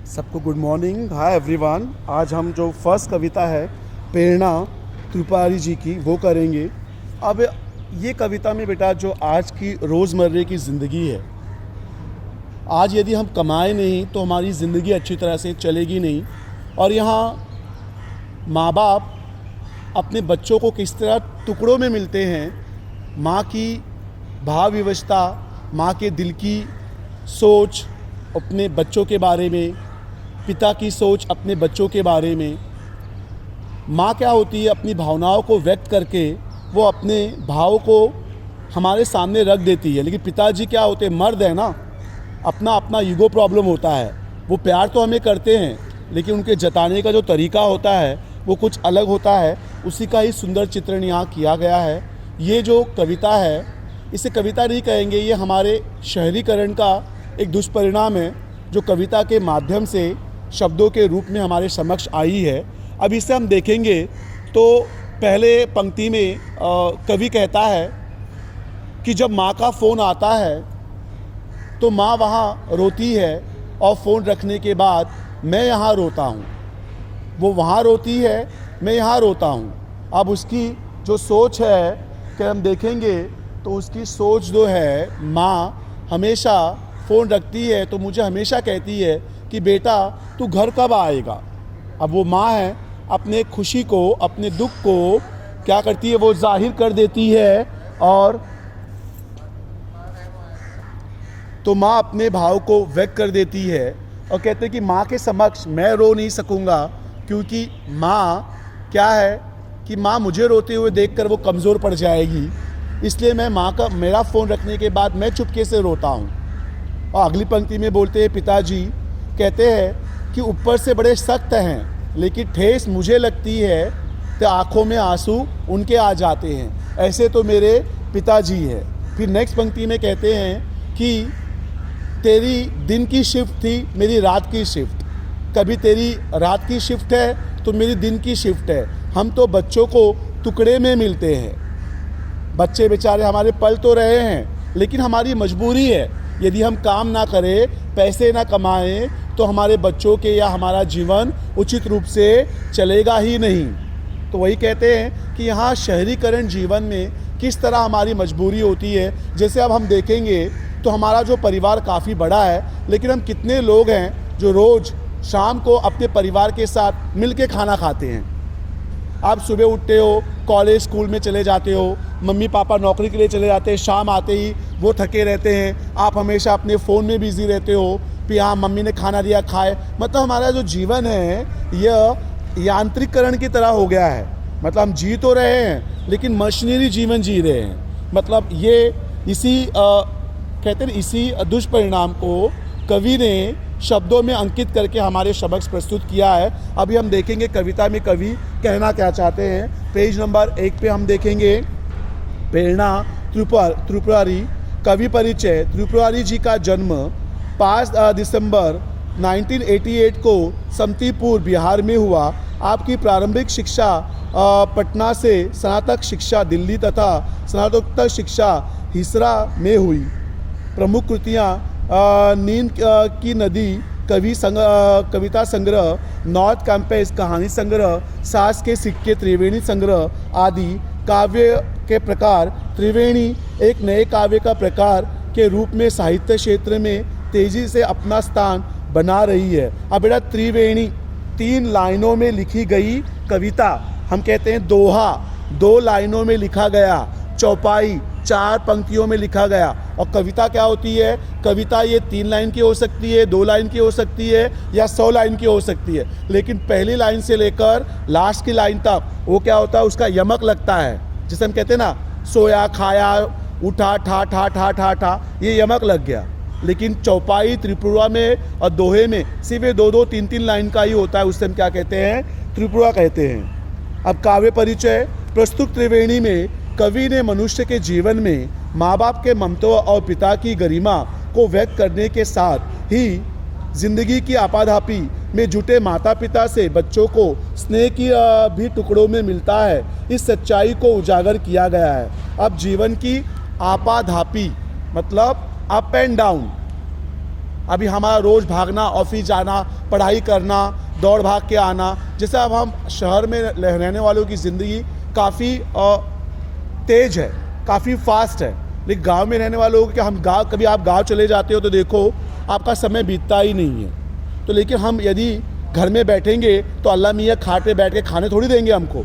सबको good morning, hi everyone. आज हम जो फर्स्ट कविता है प्रेरणा त्रिपुरारी जी की वो करेंगे। अब ये कविता में बेटा जो आज की रोज़मर्रे की ज़िंदगी है, आज यदि हम कमाए नहीं तो हमारी ज़िंदगी अच्छी तरह से चलेगी नहीं। और यहाँ माँ बाप अपने बच्चों को किस तरह टुकड़ों में मिलते हैं, माँ की भाव विवशता, माँ के दिल की सोच अपने बच्चों के बारे में, पिता की सोच अपने बच्चों के बारे में। माँ क्या होती है, अपनी भावनाओं को व्यक्त करके वो अपने भाव को हमारे सामने रख देती है। लेकिन पिताजी क्या होते हैं, मर्द है ना, अपना अपना ईगो प्रॉब्लम होता है। वो प्यार तो हमें करते हैं लेकिन उनके जताने का जो तरीका होता है वो कुछ अलग होता है। उसी का ही सुंदर चित्रण यहाँ किया गया है। ये जो कविता है इसे कविता नहीं कहेंगे, ये हमारे शहरीकरण का एक दुष्परिणाम है जो कविता के माध्यम से शब्दों के रूप में हमारे समक्ष आई है। अब इसे हम देखेंगे तो पहले पंक्ति में कवि कहता है कि जब माँ का फ़ोन आता है तो माँ वहाँ रोती है और फ़ोन रखने के बाद मैं यहाँ रोता हूँ। वो वहाँ रोती है, मैं यहाँ रोता हूँ। अब उसकी जो सोच है कि हम देखेंगे तो उसकी सोच जो है, माँ हमेशा फ़ोन रखती है तो मुझे हमेशा कहती है कि बेटा तू घर कब आएगा। अब वो माँ है, अपने खुशी को, अपने दुख को क्या करती है, वो जाहिर कर देती है। और तो माँ अपने भाव को व्यक्त कर देती है और कहते हैं कि माँ के समक्ष मैं रो नहीं सकूँगा, क्योंकि माँ क्या है कि माँ मुझे रोते हुए देखकर वो कमज़ोर पड़ जाएगी। इसलिए मैं माँ का, मेरा फ़ोन रखने के बाद मैं चुपके से रोता हूँ। और अगली पंक्ति में बोलते हैं, पिताजी कहते हैं कि ऊपर से बड़े सख्त हैं लेकिन ठेस मुझे लगती है तो आँखों में आंसू उनके आ जाते हैं। ऐसे तो मेरे पिताजी है। फिर नेक्स्ट पंक्ति में कहते हैं कि तेरी दिन की शिफ्ट थी, मेरी रात की शिफ्ट। कभी तेरी रात की शिफ्ट है तो मेरी दिन की शिफ्ट है। हम तो बच्चों को टुकड़े में मिलते हैं। बच्चे बेचारे हमारे पल तो रहे हैं लेकिन हमारी मजबूरी है, यदि हम काम ना करें, पैसे ना कमाएं तो हमारे बच्चों के या हमारा जीवन उचित रूप से चलेगा ही नहीं। तो वही कहते हैं कि यहाँ शहरीकरण जीवन में किस तरह हमारी मजबूरी होती है। जैसे अब हम देखेंगे तो हमारा जो परिवार काफ़ी बड़ा है, लेकिन हम कितने लोग हैं जो रोज़ शाम को अपने परिवार के साथ मिल के खाना खाते हैं। आप सुबह उठते हो, कॉलेज स्कूल में चले जाते हो, मम्मी पापा नौकरी के लिए चले जाते हैं, शाम आते ही वो थके रहते हैं, आप हमेशा अपने फ़ोन में बिज़ी रहते हो, फिर हाँ मम्मी ने खाना दिया खाए। मतलब हमारा जो जीवन है यह यांत्रिकरण की तरह हो गया है। मतलब हम जी तो रहे हैं लेकिन मशीनरी जीवन जी रहे हैं। मतलब ये इसी कहते हैं इसी दुष्परिणाम को कवि ने शब्दों में अंकित करके हमारे समक्ष प्रस्तुत किया है। अभी हम देखेंगे कविता में कवि कहना क्या चाहते हैं। पेज नंबर 1 पे हम देखेंगे प्रेरणा त्रिपुरारी। कवि परिचय। त्रिपुरारी जी का जन्म 5 दिसंबर 1988 को समतीपुर बिहार में हुआ। आपकी प्रारंभिक शिक्षा पटना से, स्नातक शिक्षा दिल्ली तथा स्नातकोत्तर शिक्षा हिसरा में हुई। प्रमुख कृतियाँ नींद की नदी, कविता संग्रह, नॉर्थ कैंपस कहानी संग्रह, सास के सिक्के त्रिवेणी संग्रह आदि। काव्य के प्रकार। त्रिवेणी एक नए काव्य का प्रकार के रूप में साहित्य क्षेत्र में तेजी से अपना स्थान बना रही है। अब बेटा त्रिवेणी 3 लाइनों में लिखी गई कविता, हम कहते हैं दोहा, 2 लाइनों में लिखा गया। चौपाई 4 पंक्तियों में लिखा गया। और कविता क्या होती है, कविता ये 3 लाइन की हो सकती है, 2 लाइन की हो सकती है या 100 लाइन की हो सकती है। लेकिन पहली लाइन से लेकर लास्ट की लाइन तक वो क्या होता है, उसका यमक लगता है। जिसे हम कहते हैं ना, सोया खाया उठा ठा ठा ठा ठा ठा, ये यमक लग गया। लेकिन चौपाई त्रिपुरा में और दोहे में सिर्फ ये 2-2, 3-3 लाइन का ही होता है। उससे हम क्या कहते हैं, त्रिपुरा कहते हैं। अब काव्य परिचय। प्रस्तुत त्रिवेणी में कवि ने मनुष्य के जीवन में माँ बाप के ममत्व और पिता की गरिमा को व्यक्त करने के साथ ही जिंदगी की आपाधापी में जुटे माता पिता से बच्चों को स्नेह की भी टुकड़ों में मिलता है, इस सच्चाई को उजागर किया गया है। अब जीवन की आपाधापी मतलब अप एंड डाउन, अभी हमारा रोज़ भागना, ऑफिस जाना, पढ़ाई करना, दौड़ भाग के आना, जैसे अब हम शहर में रहने वालों की ज़िंदगी काफ़ी तेज़ है, काफ़ी फास्ट है। लेकिन गांव में रहने वालों को क्या, हम गांव, कभी आप गांव चले जाते हो तो देखो आपका समय बीतता ही नहीं है। तो लेकिन हम यदि घर में बैठेंगे तो अल्लाह मियाँ खाट पे बैठ के खाने थोड़ी देंगे हमको,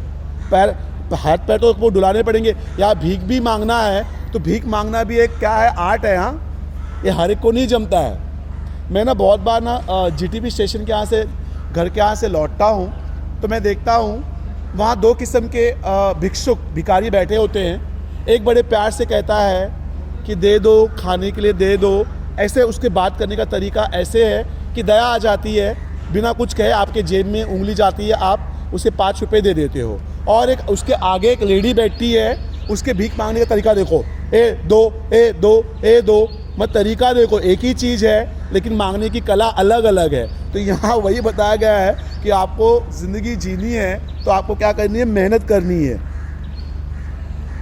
पैर हाथ पैर तो वो डुलाने पड़ेंगे। या भीख भी मांगना है तो भीख मांगना भी एक क्या है, आर्ट है। हाँ, ये हर एक को नहीं जमता है। मैं ना बहुत बार ना जीटीबी स्टेशन के यहाँ से, घर के यहाँ से लौटता हूँ तो मैं देखता हूँ वहाँ 2 किस्म के भिक्षुक, भिखारी बैठे होते हैं। एक बड़े प्यार से कहता है कि दे दो, खाने के लिए दे दो। ऐसे उसके बात करने का तरीका ऐसे है कि दया आ जाती है, बिना कुछ कहे आपके जेब में उंगली जाती है, आप उसे 5 रुपये दे देते हो। और एक उसके आगे एक लेडी बैठती है, उसके भीख मांगने का तरीका देखो, ए दो, ए दो, ए दो, मत तरीका देखो, एक ही चीज़ है लेकिन मांगने की कला अलग अलग है। तो यहाँ वही बताया गया है कि आपको ज़िंदगी जीनी है तो आपको क्या करनी है, मेहनत करनी है।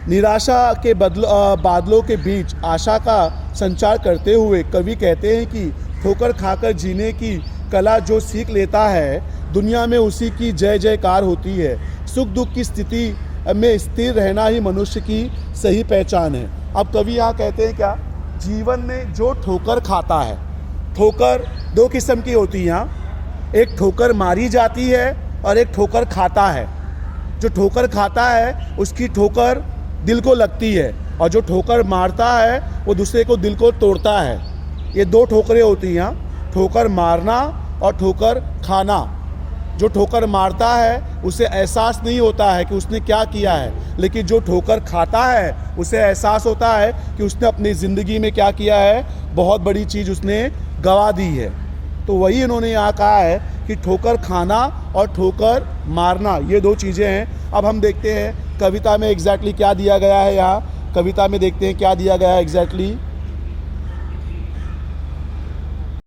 निराशा के बादलों के बीच आशा का संचार करते हुए कवि कहते हैं कि ठोकर खाकर जीने की कला जो सीख लेता है, दुनिया में उसी की जय जयकार होती है। सुख दुख की स्थिति में स्थिर रहना ही मनुष्य की सही पहचान है। अब कवि यहाँ कहते हैं क्या, जीवन में जो ठोकर खाता है, ठोकर 2 किस्म की होती है यहाँ, एक ठोकर मारी जाती है और एक ठोकर खाता है। जो ठोकर खाता है उसकी ठोकर दिल को लगती है, और जो ठोकर मारता है वो दूसरे को दिल को तोड़ता है। ये 2 ठोकरें होती हैं यहाँ, ठोकर मारना और ठोकर खाना। जो ठोकर मारता है उसे एहसास नहीं होता है कि उसने क्या किया है, लेकिन जो ठोकर खाता है उसे एहसास होता है कि उसने अपनी ज़िंदगी में क्या किया है, बहुत बड़ी चीज़ उसने गंवा दी है। तो वही इन्होंने यहाँ कहा है कि ठोकर खाना और ठोकर मारना, ये 2 चीज़ें हैं। अब हम देखते हैं कविता में एग्जैक्टली क्या दिया गया है। यहाँ कविता में देखते हैं क्या दिया गया है एग्जैक्टली।